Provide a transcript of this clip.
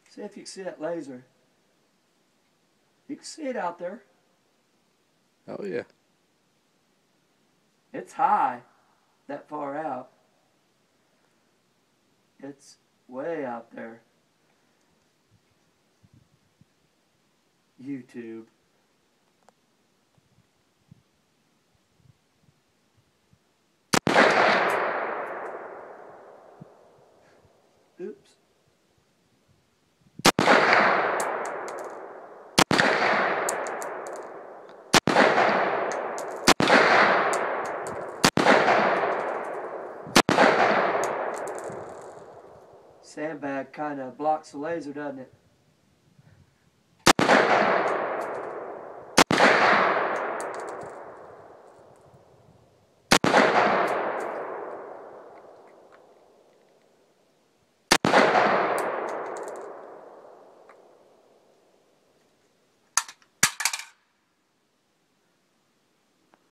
See if you can see that laser. You can see it out there. Oh yeah. It's high, that far out. It's way out there. YouTube. Oops. Sandbag kind of blocks the laser, doesn't it?